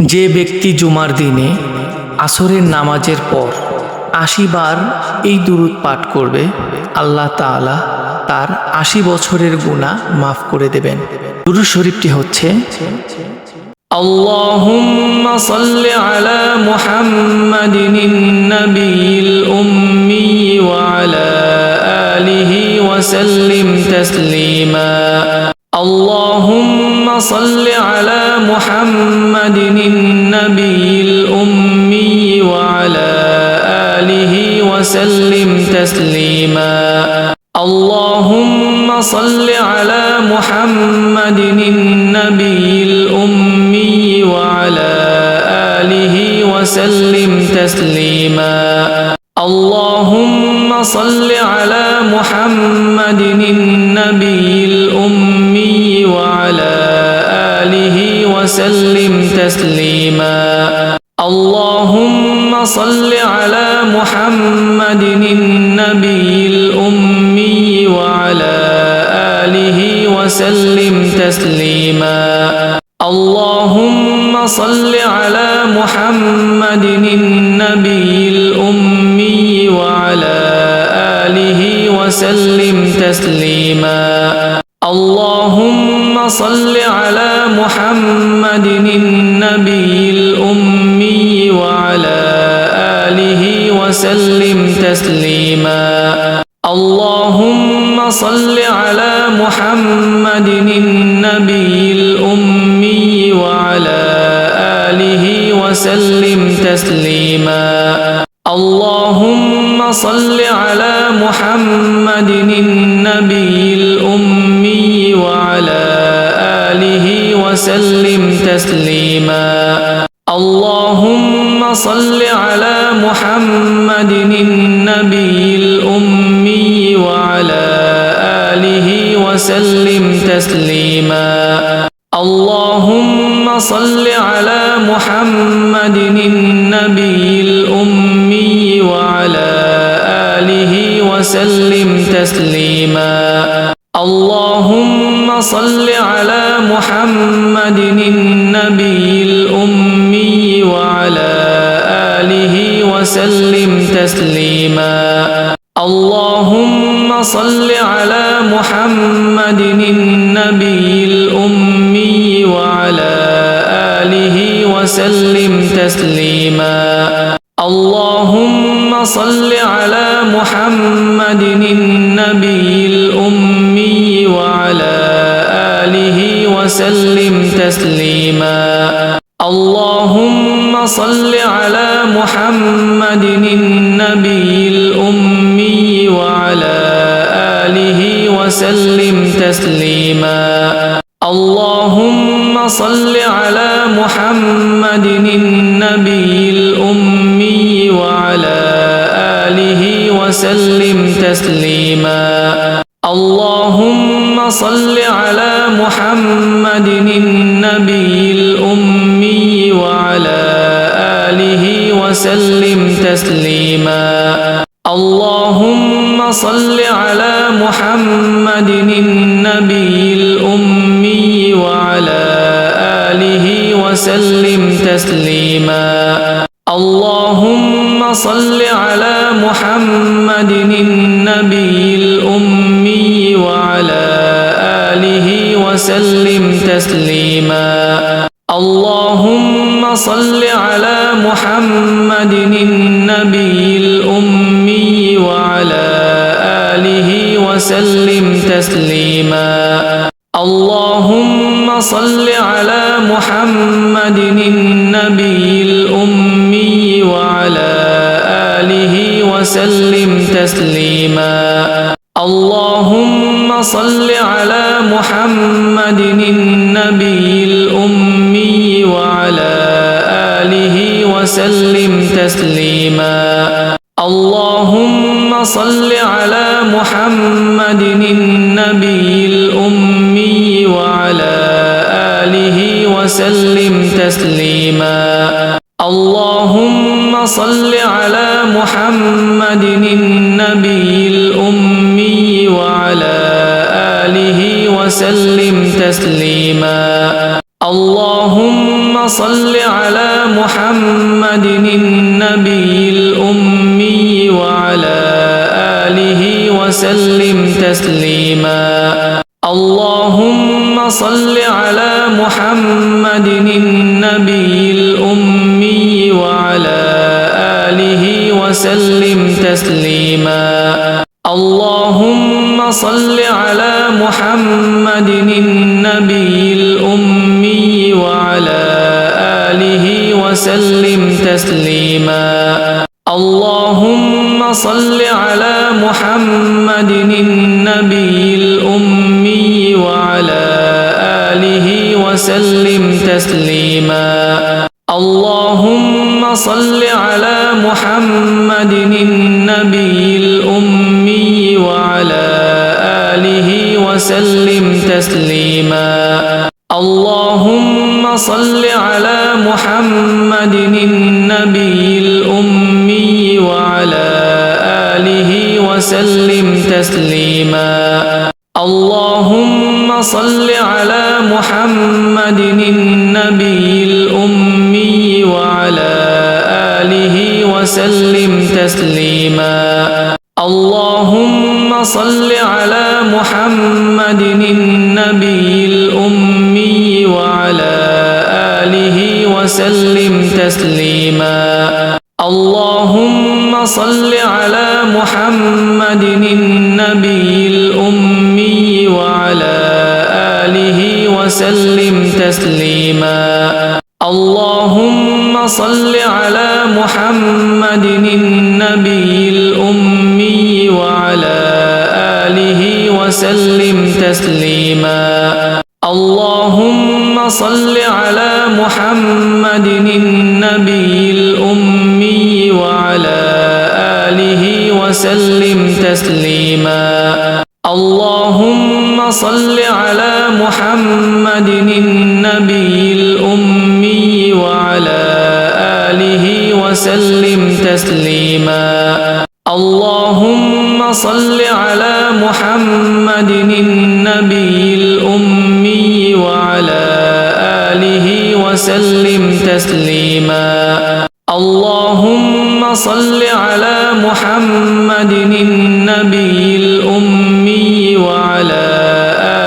যে ব্যক্তি জুমার দিনে আসরের নামাজের পর ৮০ বার এই দুরূদ পাঠ করবে, আল্লাহ তাআলা তার ৮০ বছরের গুনাহ মাফ করে দেবেন। দুরূদ শরীফটি হচ্ছে আল্লাহুম্মা সাল্লি আলা মুহাম্মাদিন নাবিয়িল উম্মি ওয়া আলা আলিহি ওয়া সাল্লিম তাসলিমা। اللهم صل على محمد النبي الأمي وعلى آله وسلم تسليما. اللهم صل على محمد النبي الأمي وعلى آله وسلم تسليما. اللهم صل على محمد النبي الأمي وعلى آله وسلم تسليما. اللهم صل على محمد النبي الأمي وعلى آله وسلم تسليما. اللهم صل على محمد النبي الأمي وعلى آله وسلم تسليما. اللهم صل على محمد النبي الأمي وعلى آله وسلم تسليما. اللهم صل على محمد النبي الأمي وعلى آله وسلم تسليما. اللهم صل على محمد النبي الأمي وعلى آله وسلم تسليما. اللهم صل على محمد النبي الأمي وعلى آله وسلم تسليما. اللهم صل على محمد النبي الأمي وعلى آله وسلم تسليما. اللهم صل على محمد النبي الأمي وعلى آله وسلم تسليما. اللهم صل على محمد النبي الأمي وعلى آله وسلم تسليما. اللهم صل على محمد النبي الأمي وعلى آله وسلم تسليما. اللهم صل على محمد النبي الأمي وعلى آله وسلم تسليما. اللهم صل على محمد النبي الأمي وعلى آله وسلم تسليما. اللهم صل على محمد النبي الأمي وعلى آله وسلم تسليما. اللهم صل على محمد النبي الأمي وعلى آله وسلم تسليما. اللهم صل على محمد النبي الأمي وعلى آله وسلم تسليما. اللهم صل على محمد النبي الأمي وعلى آله وسلم تسليما. اللهم صل على محمد النبي الأمي وعلى آله وسلم تسليما. اللهم صل على محمد النبي الأمي وعلى آله وسلم تسليما. اللهم صل على محمد النبي الأمي وعلى آله وسلم تسليما. اللهم صل على محمد النبي الأمي وعلى آله وسلم تسليما. اللهم صل على محمد النبي الأمي وعلى آله وسلم تسليما اللهم صل على محمد النبي الأمي وعلى آله وسلم تسليما اللهم صل على محمد النبي الأمي وعلى آله وسلم تسليما اللهم صل على محمد النبي الأمي وعلى آله وسلم تسليما اللهم صل على محمد النبي الأمي وعلى آله وسلم تسليما اللهم صل على محمد النبي الأمي وعلى آله وسلم تسليما اللهم صل على محمد النبي الأمي وعلى آله وسلم تسليما اللهم صل على محمد النبي الأمي وعلى آله وسلم تسليما اللهم صل على محمد النبي الأمي وعلى آله وسلم تسليما اللهم صل على محمد النبي الأمي وعلى آله وسلم تسليما اللهم صل على محمد النبي الأمي وعلى آله وسلم تسليما اللهم صل على محمد النبي الأمي وعلى آله وسلم تسليما اللهم صل على محمد النبي الأمي وعلى آله وسلم تسليما اللهم صل على محمد النبي الأمي وعلى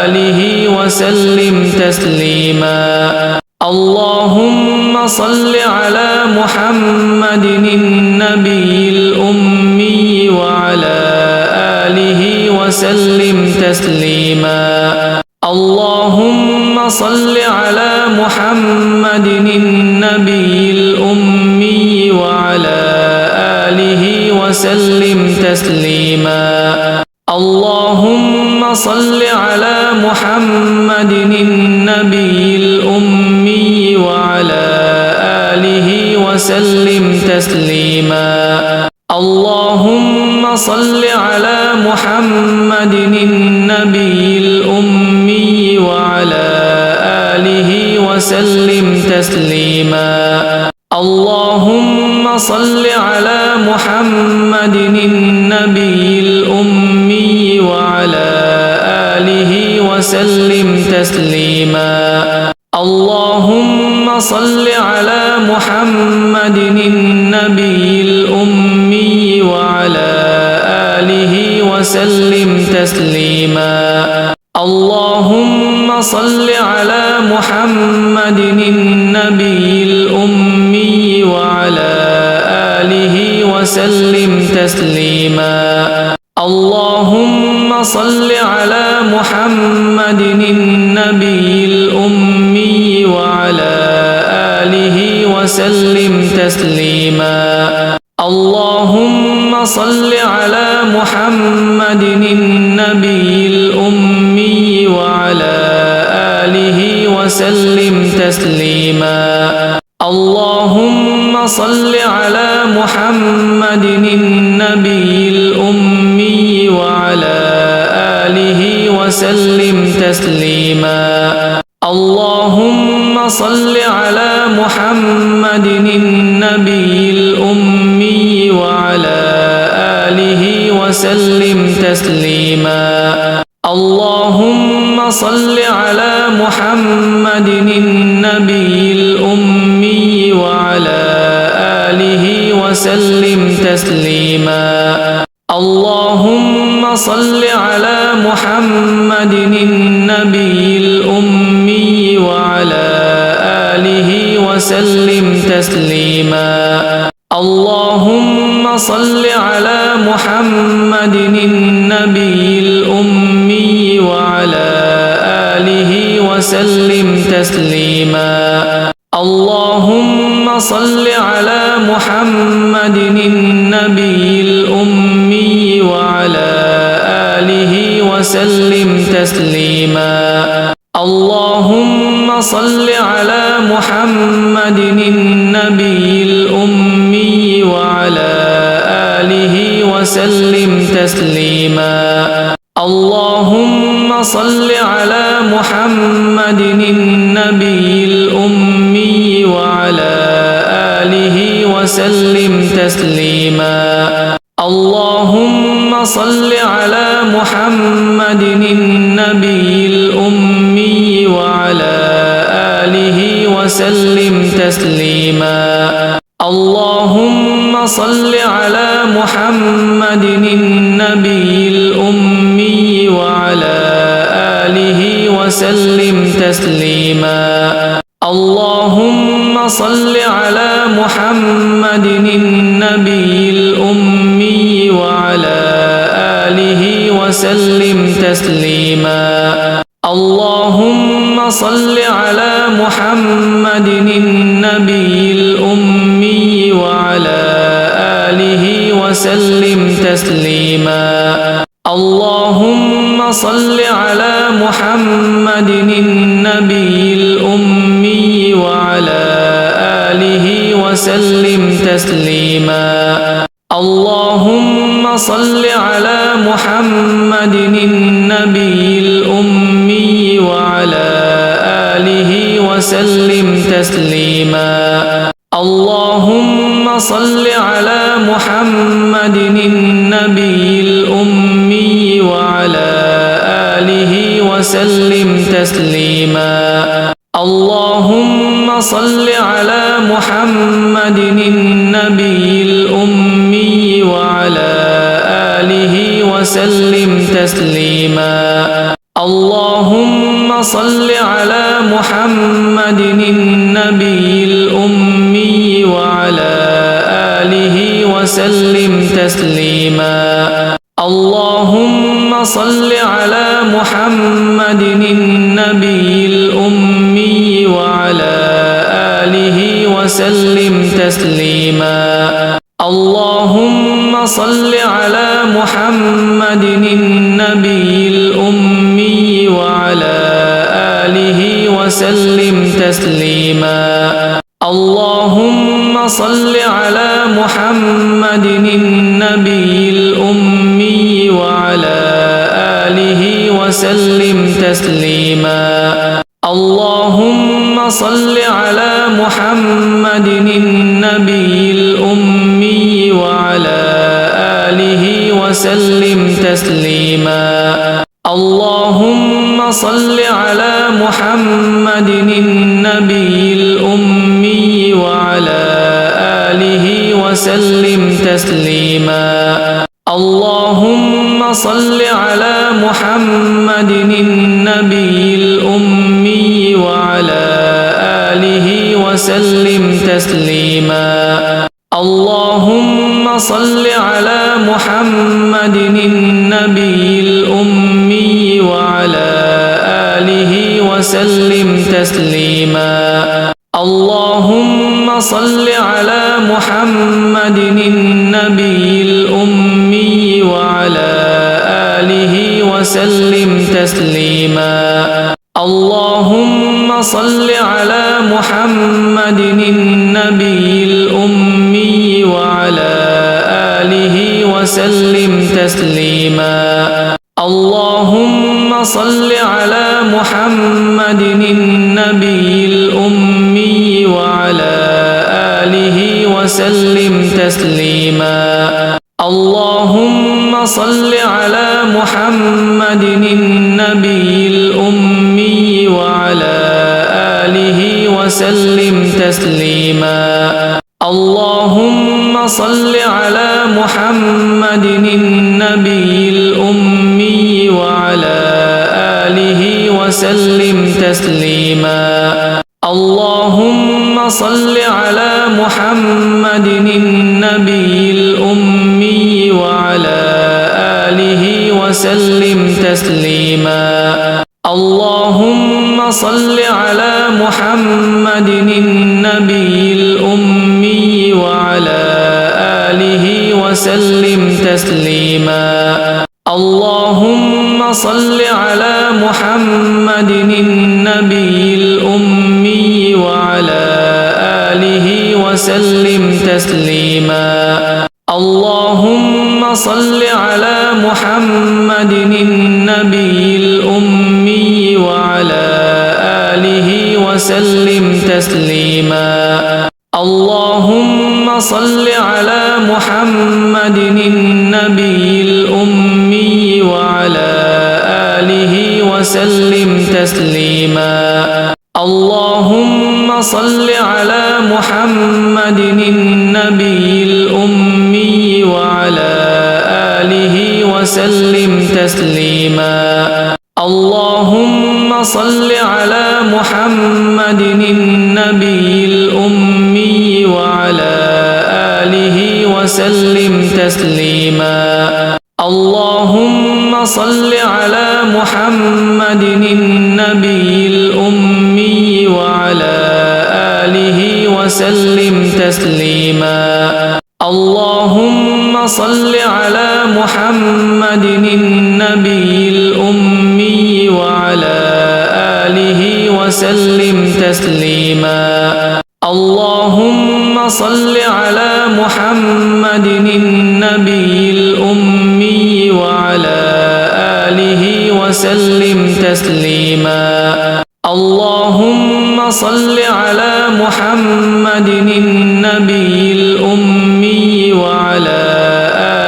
آله وسلم تسليما اللهم صل على محمد النبي الأمي وعلى آله وسلم تسليما اللهم صل على محمد النبي الأمي وعلى آله وسلم تسليما اللهم صل على محمد النبي الأمي وعلى آله وسلم تسليما اللهم صل على محمد النبي الأمي وعلى آله وسلم تسليما اللهم صل على محمد النبي الأمي وعلى آله وسلم تسليما اللهم صل على محمد النبي الأمي وعلى آله وسلم تسليما اللهم صل على محمد النبي الأمي وعلى آله وسلم تسليما اللهم صل على محمد النبي الأمي وعلى آله وسلم تسليما اللهم صل على محمد النبي الأمي وعلى آله وسلم تسليما اللهم صل على محمد النبي الأمي وعلى آله وسلم تسليما اللهم صل على محمد النبي الأمي وعلى آله وسلم تسليما اللهم صل على محمد النبي الأمي وعلى آله وسلم تسليما اللهم صل على محمد النبي الأمي وعلى آله وسلم تسليما اللهم صل على محمد النبي الأمي وعلى آله وسلم تسليما اللهم صل على محمد النبي الأمي وعلى آله وسلم تسليما اللهم صل على محمد النبي الأمي وعلى آله وسلم تسليما اللهم صل على محمد النبي الأمي وعلى آله وسلم تسليما اللهم صل على محمد النبي الأمي وعلى آله وسلم تسليما اللهم صل على محمد النبي الأمي وعلى آله وسلم تسليما اللهم صل على محمد النبي الأمي وعلى آله وسلم تسليما اللهم صل على محمد النبي الأمي وعلى آله وسلم تسليما اللهم صل على محمد النبي الأمي وعلى آله وسلم تسليما اللهم صل على محمد النبي الأمي وعلى آله وسلم تسليما اللهم صل على محمد النبي الأمي وعلى آله وسلم تسليما اللهم صل على محمد النبي الأمي وعلى آله وسلم تسليما اللهم صل على محمد النبي الأمي وعلى آله وسلم تسليما اللهم صل على محمد النبي الأمي وعلى آله وسلم تسليما اللهم صل على محمد النبي الأمي وعلى آله وسلم تسليما اللهم صل على محمد النبي الأمي وعلى آله وسلم تسليما اللهم صل على محمد النبي الأمي وعلى آله وسلم تسليما اللهم صل على محمد النبي الأمي وعلى آله وسلم تسليما اللهم صل على محمد النبي الأمي وعلى آله وسلم تسليما اللهم صل على محمد النبي الأمي وعلى آله وسلم تسليما اللهم صل على محمد النبي الأمي وعلى آله وسلم تسليما اللهم صل على محمد النبي الأمي وعلى آله وسلم تسليما اللهم صل على محمد النبي الأمي وعلى آله وسلم تسليما اللهم صل على محمد النبي الأمي وعلى آله وسلم تسليما اللهم صل على محمد النبي الأمي وعلى آله وسلم تسليما اللهم صل على محمد النبي الأمي وعلى آله وسلم تسليما اللهم صل على محمد النبي الأمي وعلى آله وسلم تسليما اللهم صل على محمد النبي الأمي وعلى آله وسلم تسليما اللهم صل على محمد النبي الأمي وعلى آله وسلم تسليما اللهم صل على محمد النبي الأمي وعلى آله وسلم تسليما اللهم صل على محمد النبي الأمي وعلى آله وسلم تسليما اللهم صل على محمد النبي الأمي وعلى آله وسلم تسليما اللهم صل على محمد النبي الأمي وعلى آله وسلم تسليما اللهم صل على محمد النبي الأمي وعلى آله وسلم تسليما اللهم صل على محمد النبي الأمي وعلى آله وسلم تسليما اللهم صل على محمد النبي الأمي وعلى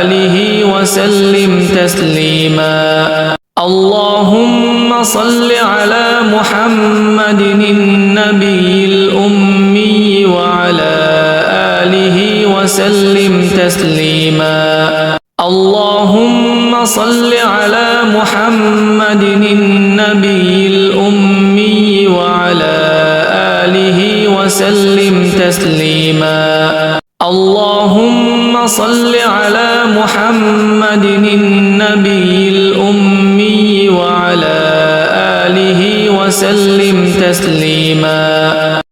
آله وسلم تسليما اللهم صل على محمد النبي الأمي وعلى آله وسلم تسليما اللهم صل على محمد النبي الأمي وعلى آله وسلم تسليما اللهم صل على محمد النبي الأمي وعلى آله وسلم تسليما